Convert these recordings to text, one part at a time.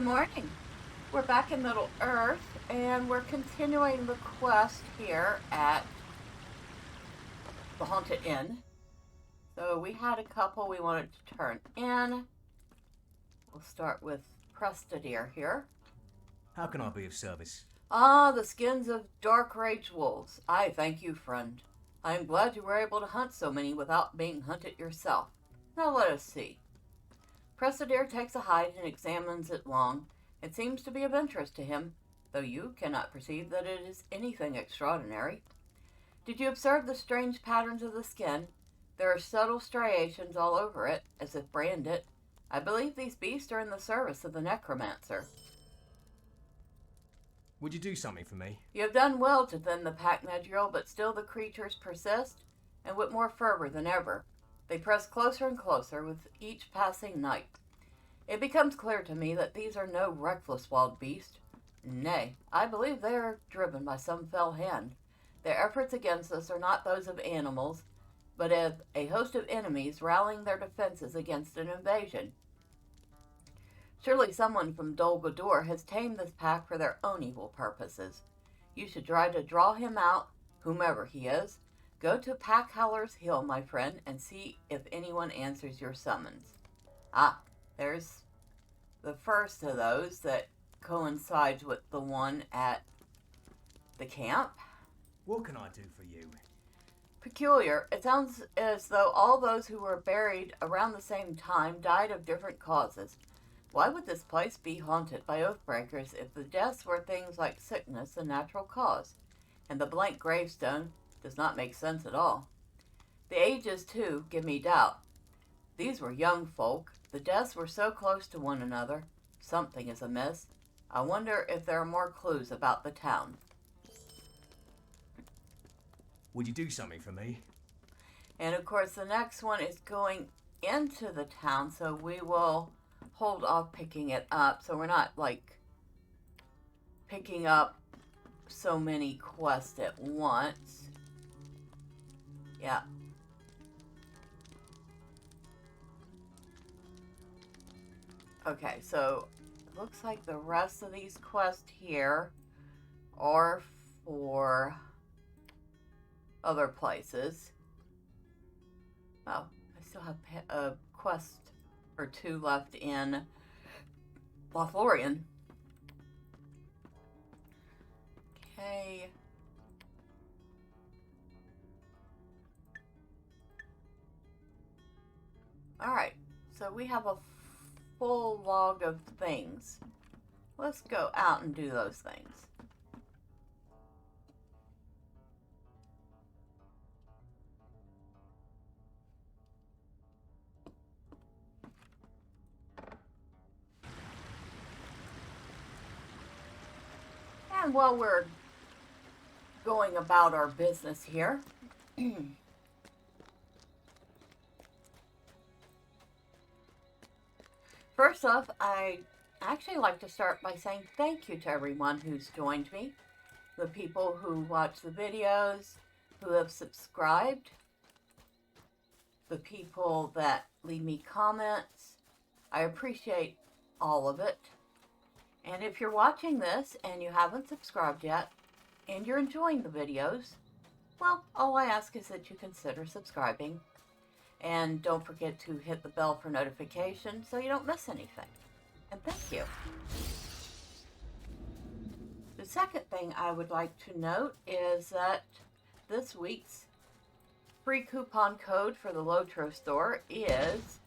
Good morning. We're back in Middle Earth, and we're continuing the quest here at the Haunted Inn. So we had a couple we wanted to turn in. We'll start with Prestadere here. How can I be of service? Ah, the skins of dark rage wolves. I thank you, friend. I am glad you were able to hunt so many without being hunted yourself. Now let us see. Prestadere takes a hide and examines it long. It seems to be of interest to him, though you cannot perceive that it is anything extraordinary. Did you observe the strange patterns of the skin? There are subtle striations all over it, as if branded. I believe these beasts are in the service of the necromancer. Would you do something for me? You have done well to thin the pack, Nedriel, but still the creatures persist, and with more fervor than ever. They press closer and closer with each passing night. It becomes clear to me that these are no reckless wild beasts. Nay, I believe they are driven by some fell hand. Their efforts against us are not those of animals, but of a host of enemies rallying their defenses against an invasion. Surely someone from Dol Guldur has tamed this pack for their own evil purposes. You should try to draw him out, whomever he is. Go to Packhowler's Hill, my friend, and see if anyone answers your summons. Ah, there's the first of those that coincides with the one at the camp. What can I do for you? Peculiar. It sounds as though all those who were buried around the same time died of different causes. Why would this place be haunted by oathbreakers if the deaths were things like sickness and natural cause? And the blank gravestone does not make sense at all. The ages, too, give me doubt. These were young folk. The deaths were so close to one another. Something is amiss. I wonder if there are more clues about the town. Would you do something for me? And of course, the next one is going into the town, so we will hold off picking it up. So we're not, like, picking up so many quests at once. Yeah. Okay, so it looks like the rest of these quests here are for other places. Oh, I still have a quest or two left in Lothlorien. Okay. Alright, so we have a full log of things. Let's go out and do those things. And while we're going about our business here, first off, I actually like to start by saying thank you to everyone who's joined me, the people who watch the videos, who have subscribed, the people that leave me comments. I appreciate all of it. And if you're watching this and you haven't subscribed yet, and you're enjoying the videos, well, all I ask is that you consider subscribing. And don't forget to hit the bell for notifications so you don't miss anything. And thank you. The second thing I would like to note is that this week's free coupon code for the LOTRO store is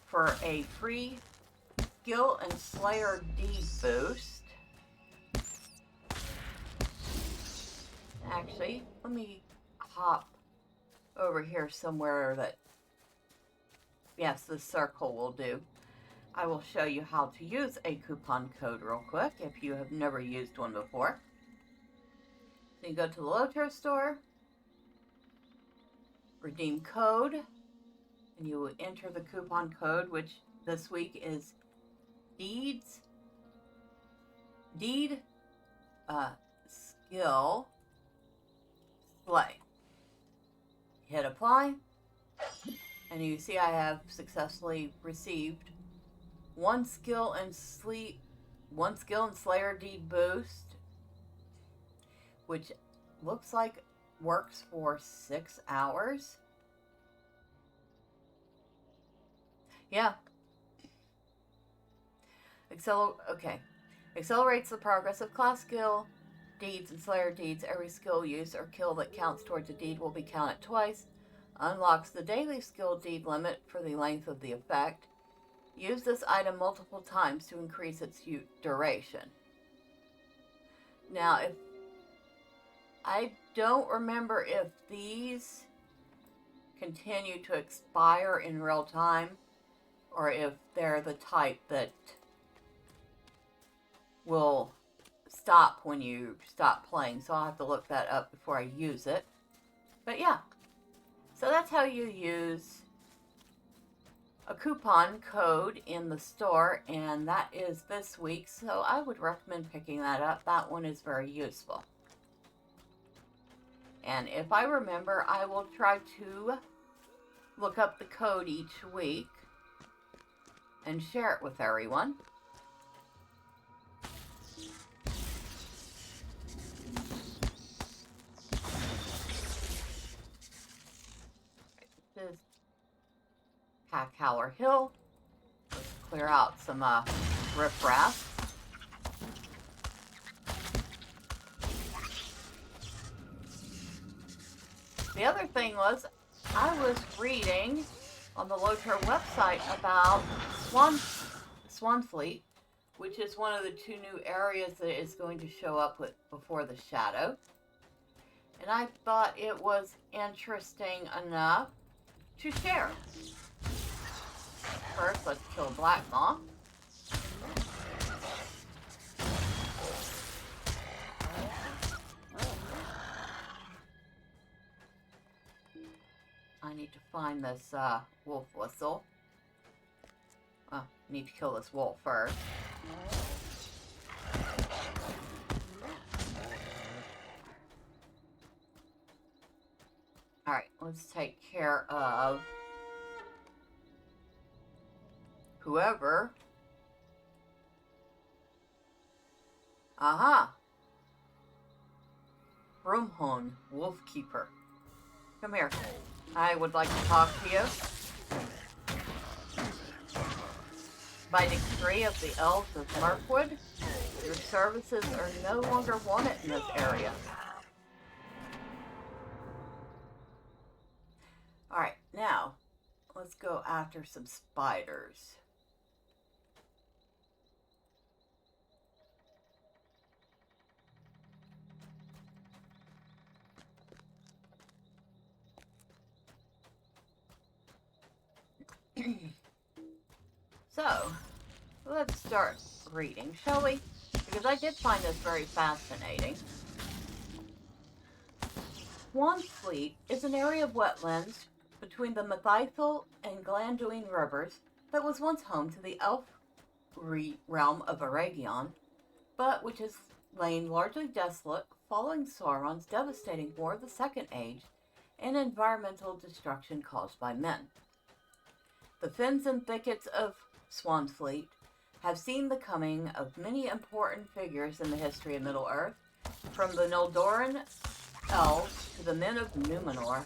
for a free Skill and Slayer deed boost. Actually, let me hop over here somewhere that, yes, this circle will do. I will show you how to use a coupon code real quick if you have never used one before. So you go to the LOTRO store, redeem code, and you will enter the coupon code, which this week is skill slay. Hit apply, and you see I have successfully received one skill and 1 skill and Slayer deed boost, which looks like works for 6 hours. Yeah. Okay. Accelerates the progress of class skill deeds and Slayer deeds. Every skill use or kill that counts towards a deed will be counted twice. Unlocks the daily skill deed limit for the length of the effect. Use this item multiple times to increase its duration. Now, if I don't remember if these continue to expire in real time, or if they're the type that will stop when you stop playing. So I'll have to look that up before I use it. But yeah, so that's how you use a coupon code in the store, and that is this week, so I would recommend picking that up. That one is very useful. And if I remember, I will try to look up the code each week and share it with everyone. This is Packhauer Hill. Let's clear out some riffraff. The other thing was, I was reading on the LOTRO website about Swanfleet, which is one of the 2 new areas that is going to show up before the shadow. And I thought it was interesting enough to share. First, let's kill a black moth. I need to find this wolf whistle. Oh, need to kill this wolf first. Alright, let's take care of whoever. Aha! Rumhon, Wolfkeeper. Come here. I would like to talk to you. By decree of the elves of Mirkwood, your services are no longer wanted in this area. Alright, now, let's go after some spiders. So, let's start reading, shall we? Because I did find this very fascinating. Swanfleet is an area of wetlands between the Methythel and Glanduine rivers that was once home to the elf realm of Aragion, but which has lain largely desolate following Sauron's devastating War of the Second Age and environmental destruction caused by men. The fens and thickets of Swanfleet have seen the coming of many important figures in the history of Middle-earth, from the Noldoran elves to the men of Numenor.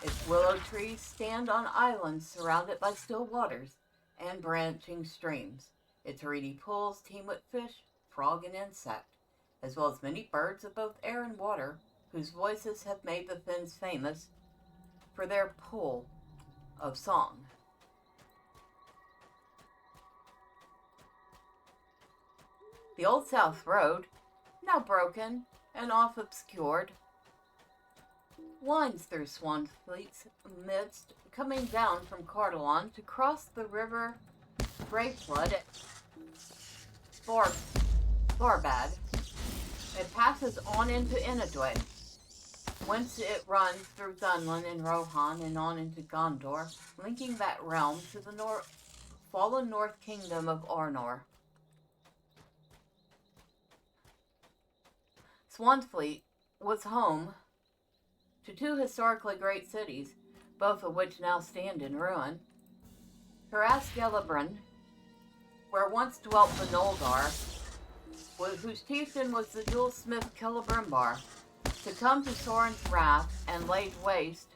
Its willow trees stand on islands surrounded by still waters and branching streams. Its reedy pools teem with fish, frog, and insect, as well as many birds of both air and water, whose voices have made the fens famous for their pool of song. The Old South Road, now broken and oft obscured, winds through Swanfleet's midst, coming down from Cardalon to cross the river Greyflood at Barbad. It passes on into Inadway, whence it runs through Dunlin and Rohan and on into Gondor, linking that realm to the fallen North Kingdom of Arnor. Swanfleet was home to 2 historically great cities, both of which now stand in ruin. Herath-Gelebron, where once dwelt the Noldor, whose chieftain was the jewelsmith Celebrimbar, succumbed to Sauron's wrath and laid waste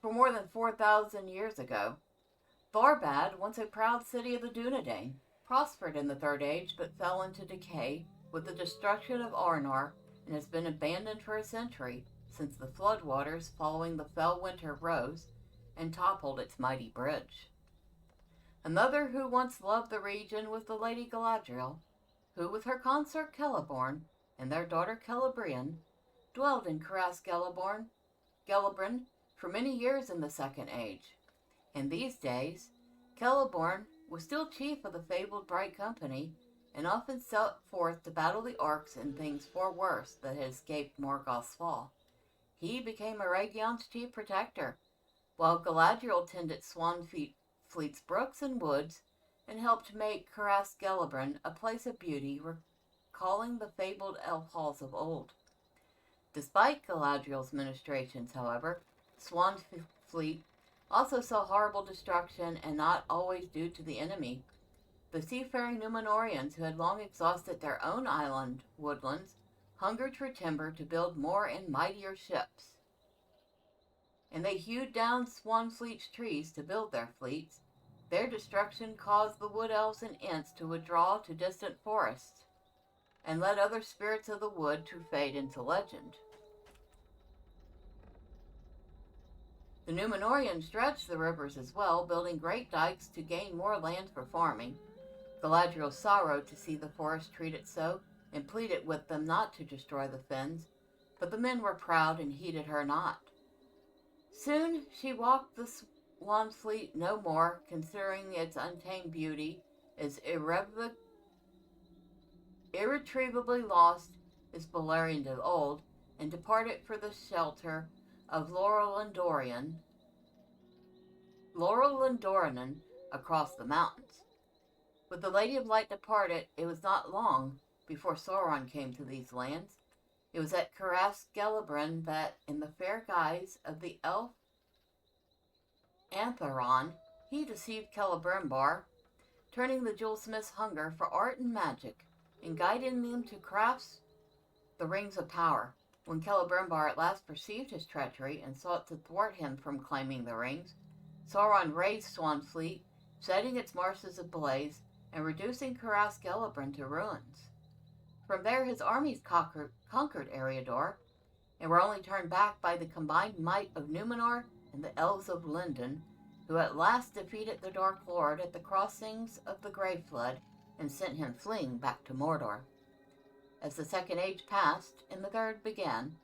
for more than 4,000 years ago. Tharbad, once a proud city of the Dunedain, prospered in the Third Age but fell into decay with the destruction of Arnor and has been abandoned for a century since the floodwaters following the fell winter rose and toppled its mighty bridge. Another who once loved the region was the Lady Galadriel, who with her consort Celeborn and their daughter Celebrian dwelled in Caras Gelebrin for many years in the Second Age. In these days, Celeborn was still chief of the fabled Bright Company and often set forth to battle the orcs and things far worse that had escaped Morgoth's fall. He became Eregion's chief protector, while Galadriel tended Swanfleet's brooks and woods and helped make Caras Gelebrin a place of beauty, recalling the fabled elf halls of old. Despite Galadriel's ministrations, however, Swanfleet also saw horrible destruction, and not always due to the enemy. The seafaring Númenóreans, who had long exhausted their own island woodlands, hungered for timber to build more and mightier ships. And they hewed down Swanfleet's trees to build their fleets. Their destruction caused the wood elves and Ents to withdraw to distant forests, and led other spirits of the wood to fade into legend. The Númenóreans dredged the rivers as well, building great dikes to gain more land for farming. Galadriel sorrowed to see the forest treated so, and pleaded with them not to destroy the fens, but the men were proud and heeded her not. Soon she walked the Swanfleet no more, considering its untamed beauty as irretrievably lost as Beleriand of old, and departed for the shelter of Laurel-Lindorian across the mountains. With the Lady of Light departed, it was not long before Sauron came to these lands. It was at Caras Gelebrin that, in the fair guise of the elf Antheron, he deceived Celebrimbar, turning the jewelsmith's hunger for art and magic, and guiding them to craft the rings of power. When Celebrimbar at last perceived his treachery and sought to thwart him from claiming the rings, Sauron razed Swanfleet, setting its marshes ablaze and reducing Caras Gelebrin to ruins. From there his armies conquered Eriador, and were only turned back by the combined might of Númenor and the elves of Lindon, who at last defeated the Dark Lord at the crossings of the Grey Flood and sent him fleeing back to Mordor. As the Second Age passed and the Third began,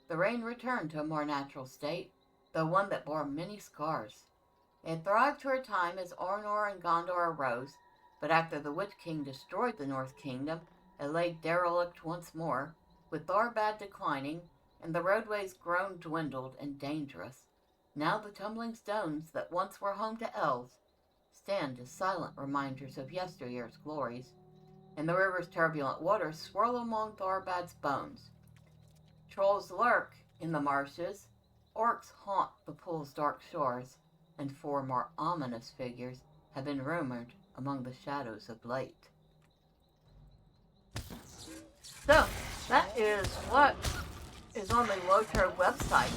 the rain returned to a more natural state, though one that bore many scars. It had thrived for a time as Arnor and Gondor arose, but after the Witch King destroyed the North Kingdom, it lay derelict once more, with Tharbad declining, and the roadways grown dwindled and dangerous. Now the tumbling stones that once were home to elves stand as silent reminders of yesteryear's glories, and the river's turbulent waters swirl among Tharbad's bones. Trolls lurk in the marshes, orcs haunt the pool's dark shores, and four more ominous figures have been rumored among the shadows of late. So, that is what is on the LOTRO website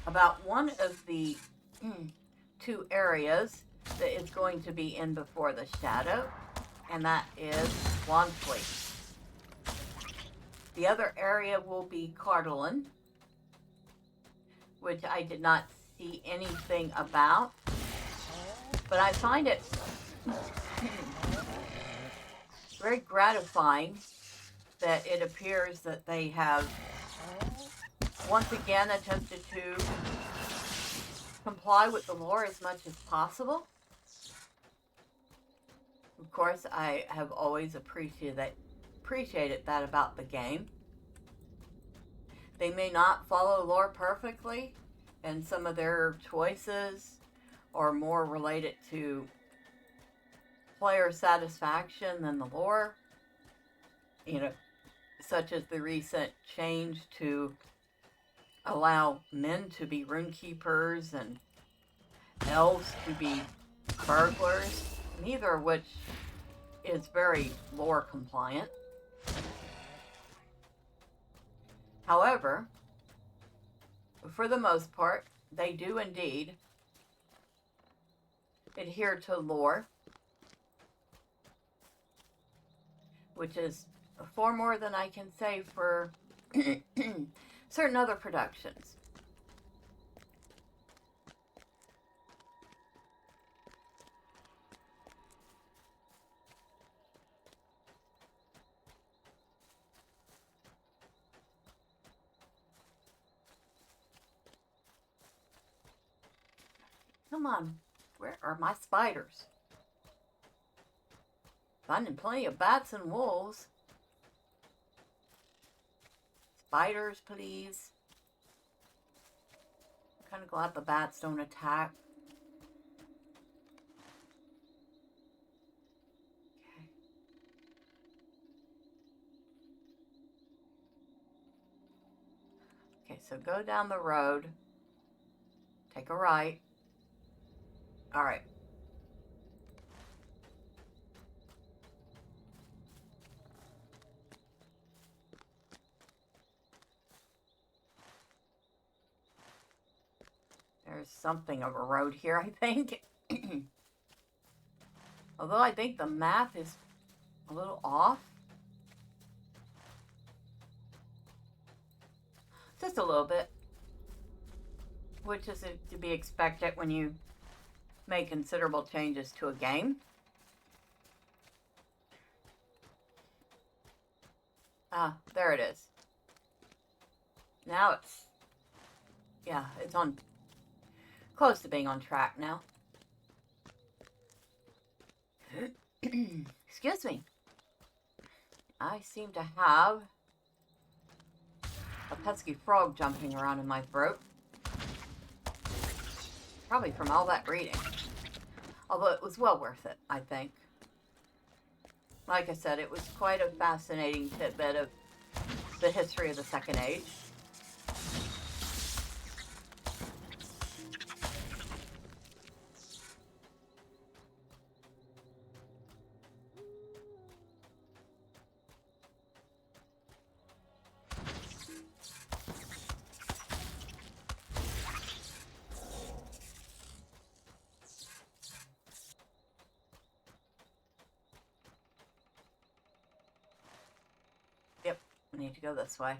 about one of the two areas that is going to be in Before the Shadow, and that is Swanfleet. The other area will be Cardolan, which I did not see anything about, but I find it very gratifying that it appears that they have once again attempted to comply with the lore as much as possible. Of course, I have always appreciated that about the game. They may not follow lore perfectly, and some of their choices are more related to player satisfaction than the lore. Such as the recent change to allow men to be runekeepers and elves to be burglars, neither of which is very lore compliant. However, for the most part, they do indeed adhere to lore, which is far more than I can say for certain other productions. Come on, where are my spiders? Finding plenty of bats and wolves. Spiders, please. I'm kind of glad the bats don't attack. Okay, so go down the road. Take a right. All right. There's something of a road here, I think. Although I think the map is a little off. Just a little bit. Which is to be expected when you make considerable changes to a game. Ah, there it is. Now it's... yeah, it's on... close to being on track now. Excuse me. I seem to have a pesky frog jumping around in my throat. Probably from all that reading. Although it was well worth it, I think. Like I said, it was quite a fascinating tidbit of the history of the Second Age. Yep, I need to go this way.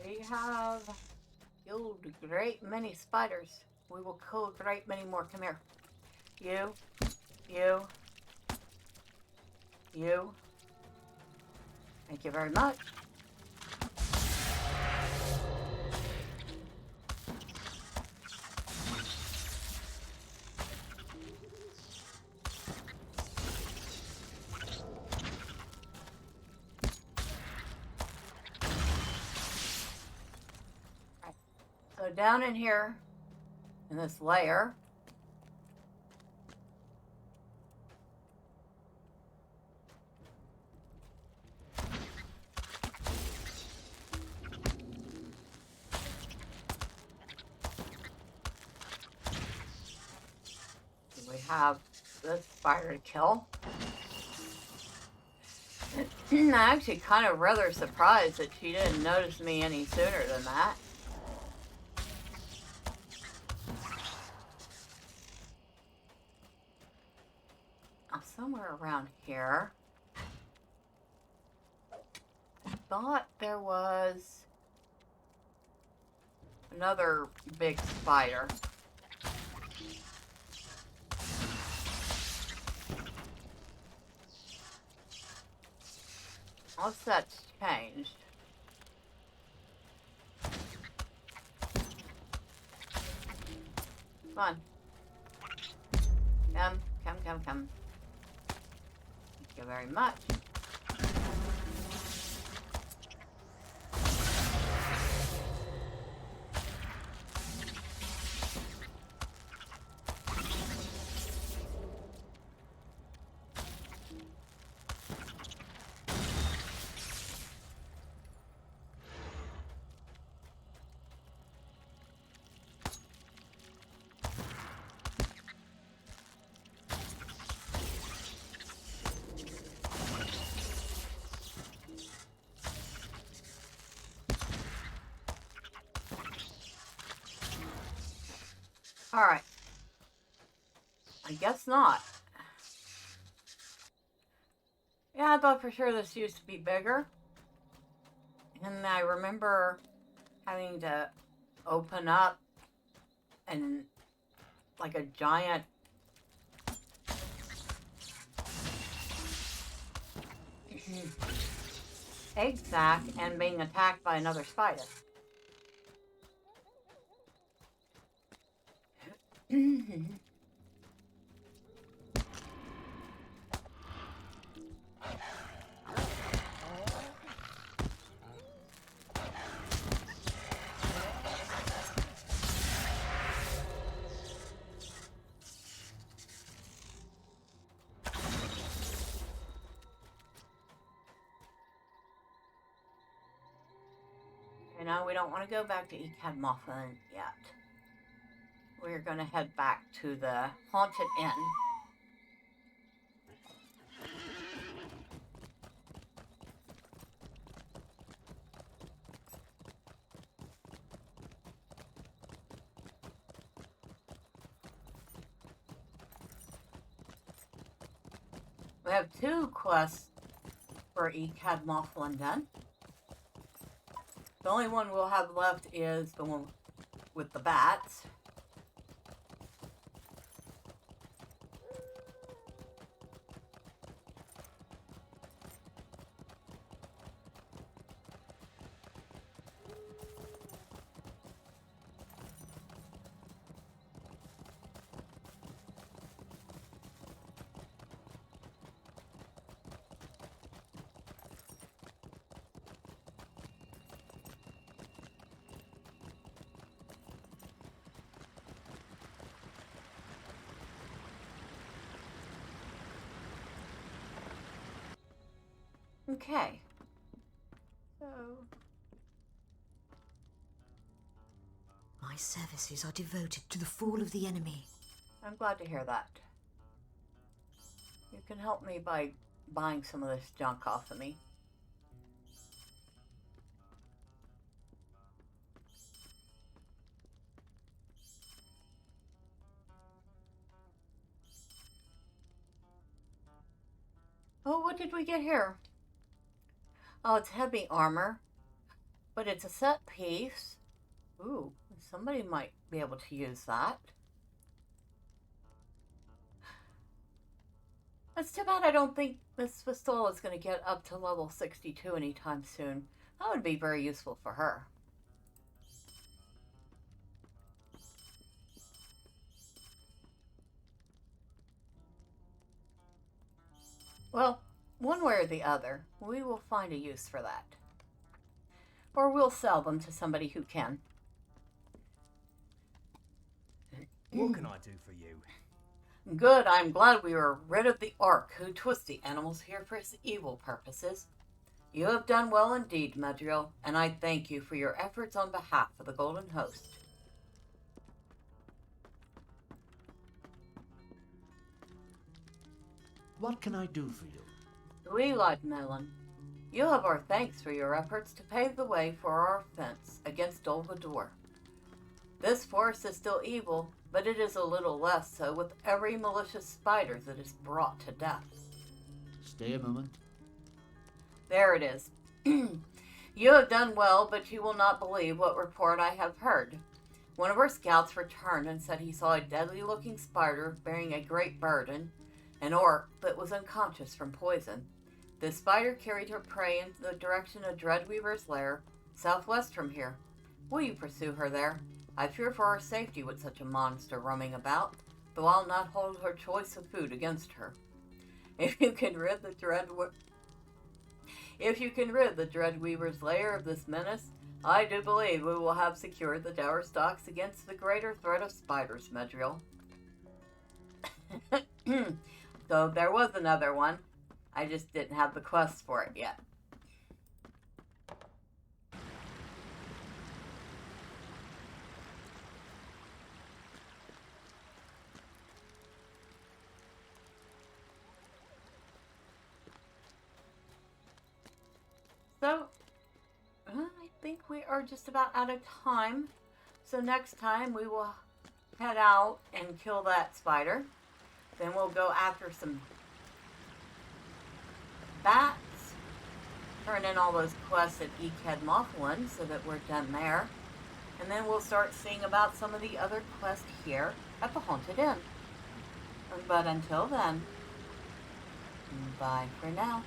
We have killed a great many spiders. We will kill a great many more. Come here. You. Thank you very much. So down in here, in this layer, we have this spider to kill. I'm actually kind of rather surprised that she didn't notice me any sooner than that. Somewhere around here. I thought there was another big spider. Unless that's changed. Come on. Come. Thank you very much. Alright. I guess not. Yeah, I thought for sure this used to be bigger. And I remember having to open up and like a giant egg sack and being attacked by another spider. You know, we don't want to go back to Ekad yet. We're going to head back to the Haunted Inn. We have 2 quests for Ekad done. The only one we'll have left is the one with the bats. Okay. So... My services are devoted to the fall of the enemy. I'm glad to hear that. You can help me by buying some of this junk off of me. Oh, what did we get here? Oh, it's heavy armor, but it's a set piece. Ooh, somebody might be able to use that. It's too bad I don't think Miss Pistol is going to get up to level 62 anytime soon. That would be very useful for her. Well, one way or the other, we will find a use for that. Or we'll sell them to somebody who can. What can I do for you? Good, I'm glad we were rid of the Ark who twists the animals here for his evil purposes. You have done well indeed, Madriel, and I thank you for your efforts on behalf of the Golden Host. What can I do for you? Twilight Melon, you have our thanks for your efforts to pave the way for our offense against Dolvador. This force is still evil, but it is a little less so with every malicious spider that is brought to death. Stay a moment. There it is. You have done well, but you will not believe what report I have heard. One of our scouts returned and said he saw a deadly-looking spider bearing a great burden, an orc that was unconscious from poison. This spider carried her prey in the direction of Dreadweaver's lair, southwest from here. Will you pursue her there? I fear for our safety with such a monster roaming about, though I'll not hold her choice of food against her. If you can rid the Dreadweaver's lair of this menace, I do believe we will have secured the dower stocks against the greater threat of spiders, Medriel. So there was another one. I just didn't have the quest for it yet. So, I think we are just about out of time. So next time we will head out and kill that spider. Then we'll go after some bats, turn in all those quests at Eekhead Mothland so that we're done there. And then we'll start seeing about some of the other quests here at the Haunted Inn. But until then, bye for now.